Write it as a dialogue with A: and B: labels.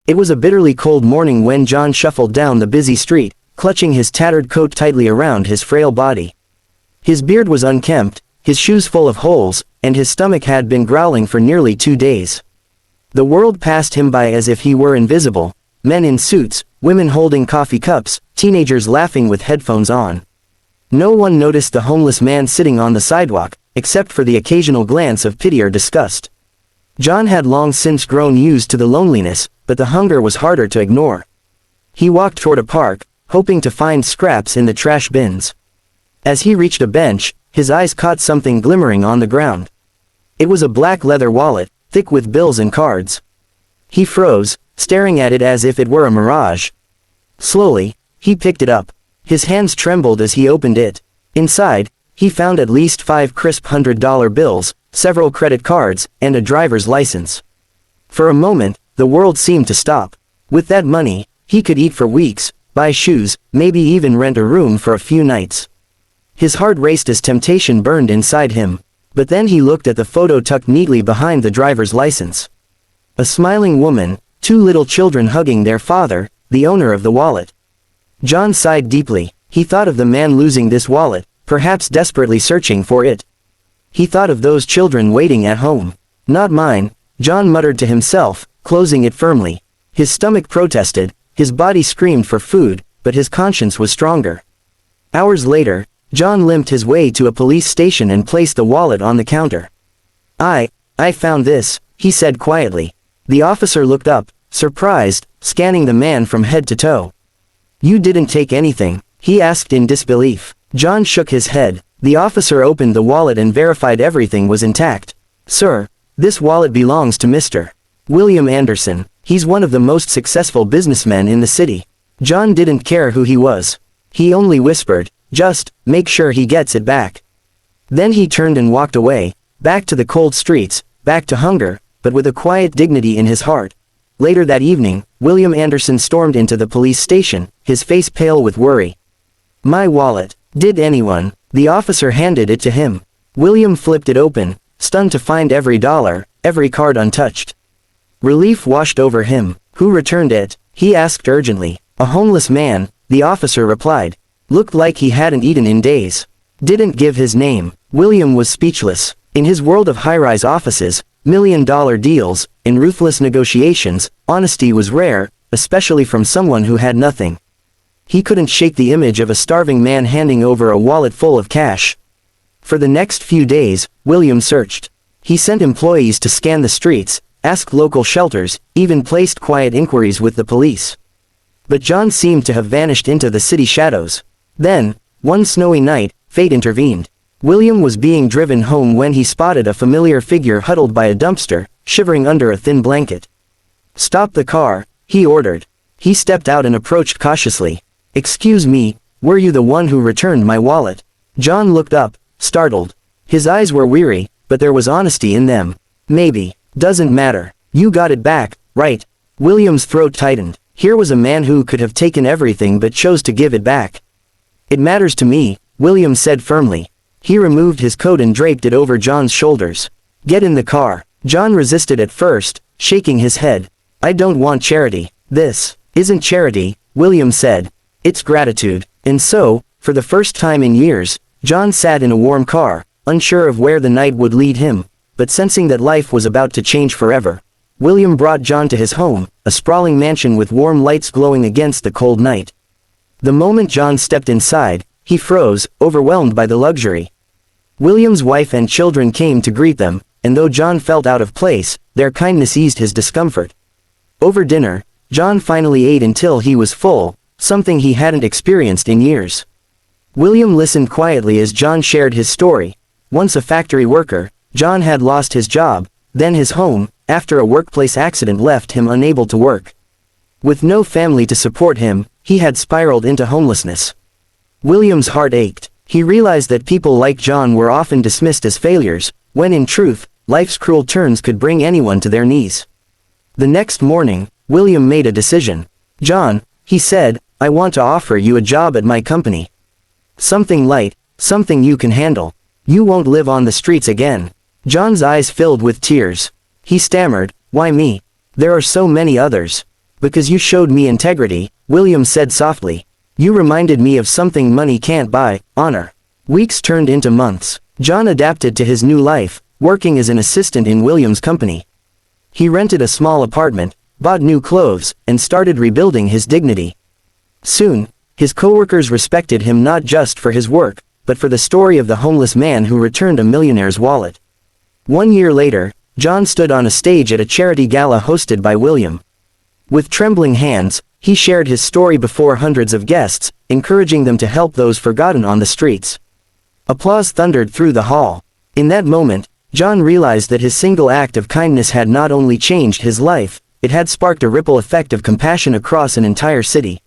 A: It was a bitterly cold morning when John shuffled down the busy street, clutching his tattered coat tightly around his frail body. His beard was unkempt, his shoes full of holes, and his stomach had been growling for nearly 2 days. The world passed him by as if he were invisible. Men in suits, women holding coffee cups, teenagers laughing with headphones on. No one noticed the homeless man sitting on the sidewalk, except for the occasional glance of pity or disgust. John had long since grown used to the loneliness, but the hunger was harder to ignore. He walked toward a park, hoping to find scraps in the trash bins. As he reached a bench, his eyes caught something glimmering on the ground. It was a black leather wallet, thick with bills and cards. He froze, staring at it as if it were a mirage. Slowly, he picked it up. His hands trembled as he opened it. Inside, he found at least 5 crisp $100 bills, several credit cards, and a driver's license. For a moment, the world seemed to stop. With that money, he could eat for weeks, buy shoes, maybe even rent a room for a few nights. His heart raced as temptation burned inside him. But then he looked at the photo tucked neatly behind the driver's license. A smiling woman, 2 little children hugging their father, the owner of the wallet. John sighed deeply. He thought of the man losing this wallet, perhaps desperately searching for it. He thought of those children waiting at home. Not mine, John muttered to himself, closing it firmly. His stomach protested, his body screamed for food, but his conscience was stronger. Hours later, John limped his way to a police station and placed the wallet on the counter. I found this," he said quietly. The officer looked up, surprised, scanning the man from head to toe. "You didn't take anything?" he asked in disbelief. John shook his head. The officer opened the wallet and verified everything was intact. "Sir, this wallet belongs to Mr. William Anderson. He's one of the most successful businessmen in the city." John didn't care who he was. He only whispered, "Just make sure he gets it back." Then he turned and walked away, back to the cold streets, back to hunger, but with a quiet dignity in his heart. Later that evening, William Anderson stormed into the police station, his face pale with worry. "My wallet. Did anyone?" The officer handed it to him. William flipped it open, stunned to find every dollar, every card untouched. Relief washed over him. "Who returned it?" he asked urgently. "A homeless man," the officer replied. "Looked like he hadn't eaten in days." Didn't give his name. William was speechless. In his world of high-rise offices, million-dollar deals, and ruthless negotiations, honesty was rare, especially from someone who had nothing. He couldn't shake the image of a starving man handing over a wallet full of cash. For the next few days, William searched. He sent employees to scan the streets, asked local shelters, even placed quiet inquiries with the police. But John seemed to have vanished into the city shadows. Then, one snowy night, fate intervened. William was being driven home when he spotted a familiar figure huddled by a dumpster, shivering under a thin blanket. "Stop the car," he ordered. He stepped out and approached cautiously. "Excuse me, were you the one who returned my wallet?" John looked up, startled. His eyes were weary, but there was honesty in them. "Maybe. Doesn't matter. You got it back, right?" William's throat tightened. Here was a man who could have taken everything but chose to give it back. "It matters to me," William said firmly. He removed his coat and draped it over John's shoulders. "Get in the car." John resisted at first, shaking his head. "I don't want charity." "This isn't charity," William said. "It's gratitude." And so, for the first time in years, John sat in a warm car, unsure of where the night would lead him, but sensing that life was about to change forever. William brought John to his home, a sprawling mansion with warm lights glowing against the cold night. The moment John stepped inside, he froze, overwhelmed by the luxury. William's wife and children came to greet them, and though John felt out of place, their kindness eased his discomfort. Over dinner, John finally ate until he was full, something he hadn't experienced in years. William listened quietly as John shared his story. Once a factory worker, John had lost his job, then his home, after a workplace accident left him unable to work. With no family to support him, he had spiraled into homelessness. William's heart ached. He realized that people like John were often dismissed as failures, when in truth, life's cruel turns could bring anyone to their knees. The next morning, William made a decision. "John," he said, "I want to offer you a job at my company. Something light, something you can handle. You won't live on the streets again." John's eyes filled with tears. He stammered, "Why me? There are so many others." Because you showed me integrity, William said softly. You reminded me of something money can't buy, honor. Weeks turned into months. John adapted to his new life, working as an assistant in William's company. He rented a small apartment, bought new clothes, and started rebuilding his dignity. Soon, his coworkers respected him not just for his work, but for the story of the homeless man who returned a millionaire's wallet. 1 year later, John stood on a stage at a charity gala hosted by William. With trembling hands, he shared his story before hundreds of guests, encouraging them to help those forgotten on the streets. Applause thundered through the hall. In that moment, John realized that his single act of kindness had not only changed his life, it had sparked a ripple effect of compassion across an entire city.